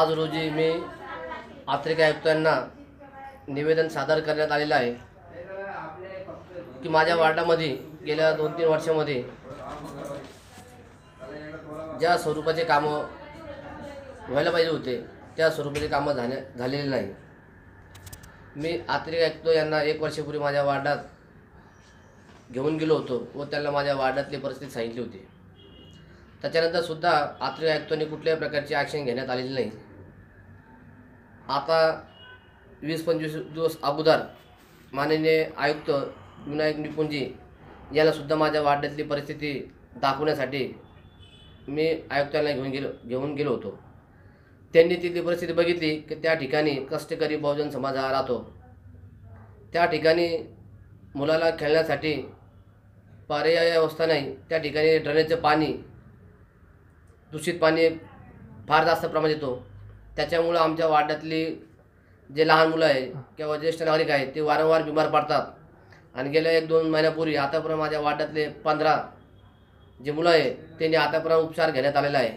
आज रोजी मी आत्रिका आयुक्तांना निवेदन सादर करण्यात आलेलं आहे की माझ्या वार्डामध्ये गेल्या 2-3 वर्षामध्ये ज्या स्वरूपाचे कामं व्हायला पाहिजे होते त्या स्वरूपाचे कामं झालेले नाही। मी आत्रिका आयुक्त यांना 1 वर्षापूर्वी माझ्या वार्डात घेऊन गेलो होतो व त्यांना माझ्या वार्डातली परिस्थिती सांगितली होती। त्याच्यानंतर सुद्धा आत्रिका आयुक्तांनी कुठल्याही प्रकारची ॲक्शन घेण्यात आलेली नाही। आता 20-25 दिवस अगोदर माननीय आयुक्त विनायक निपुणजी याला सुद्धा माझ्या वार्डातली परिस्थिती दाखवण्यासाठी मी आयुक्तांना घेऊन गेलो होतो। त्यांनी तिथली परिस्थिती बघितली की त्या ठिकाणी कष्टकरी बहुजन समाज हा राहतो। त्या ठिकाणी मुलाला खेळण्यासाठी पर्यायी व्यवस्था नाही। त्या ठिकाणी ड्रेनेजचं पाणी, दूषित पाणी फार जास्त प्रमाणात येतो। त्याच्यामुळे आमच्या वार्डातली जे लहान मुलं आहे किंवा ज्येष्ठ नागरिक आहेत ते वारंवार बिमार पडतात आणि गेल्या 1-2 महिन्यापूर्वी आतापर्यंत माझ्या वार्डातले 15 जे मुलं आहे त्यांनी आतापर्यंत उपचार घेण्यात आलेला आहे।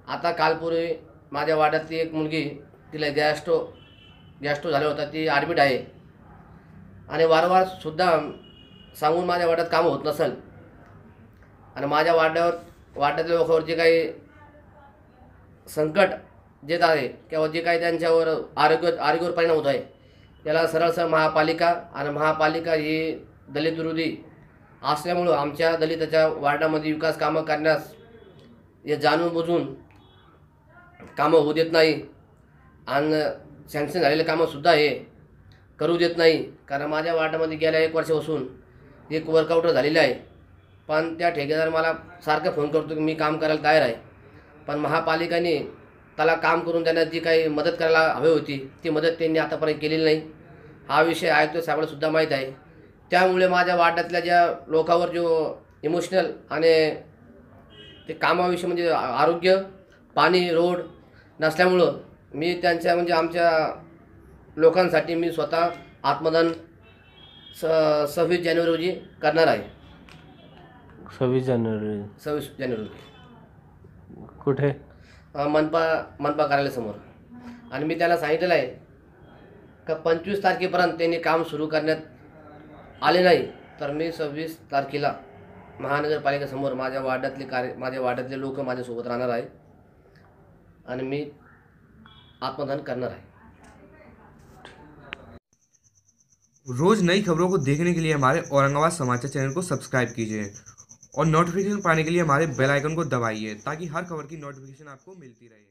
आता कालपूर्वी माझ्या वार्डातली एक मुलगी, तिला गॅस्ट्रो झाला होता, ती ॲडमिट आहे आणि वारंवार सुद्धा सांगून माझ्या वार्डात कामं होत नसेल आणि माझ्या वार्डातल्या लोकांवर जे काही संकट येत आहे किंवा जे काही त्यांच्यावर आरोग्यावर परिणाम होत आहे त्याला सरळ महापालिका आणि महापालिका ही दलित विरोधी असल्यामुळं आमच्या दलिताच्या वार्डामध्ये विकास कामं करण्यास हे जाणून बुजून कामं होऊ देत नाही आणि सँक्शन झालेले कामंसुद्धा हे करू देत नाही। कारण माझ्या वार्डामध्ये गेल्या 1 वर्षापासून एक वर्कआउट झालेलं आहे, पण त्या ठेकेदार मला सारखं फोन करतो की मी काम करायला तयार आहे, पण महापालिकेने त्याला काम करून त्यांना जी काही मदत करायला हवी होती ती मदत त्यांनी आतापर्यंत केलेली नाही। हा विषय आयुक्त साहेबांना सुद्धा माहीत आहे। त्यामुळे माझ्या वार्डातल्या ज्या लोकांवर जो इमोशनल आणि ते कामाविषयी म्हणजे आरोग्य, पाणी, रोड नसल्यामुळं मी त्यांच्या म्हणजे आमच्या लोकांसाठी मी स्वतः आत्मदान 26 जानेवारी रोजी करणार आहे। 26 जानेवारी 26 जानेवारी कुठे? मनपा कार्यालयासमोर। आणि मी त्याला सांगितलेलं आहे का 25 तारखेपर्यंत त्यांनी काम सुरू करण्यात आले नाही तर मी 26 तारखेला महानगरपालिकेसमोर माझ्या वार्डातले लोक माझ्यासोबत राहणार आहे आणि मी आत्मदान करणार आहे। रोज नई खबरों को देखने के लिए हमारे औरंगाबाद समाचार चैनल को सब्सक्राइब कीजिए और नोटिफिकेशन पाने के लिए हमारे बेल आइकन को दबाइए ताकि हर खबर की नोटिफिकेशन आपको मिलती रहे।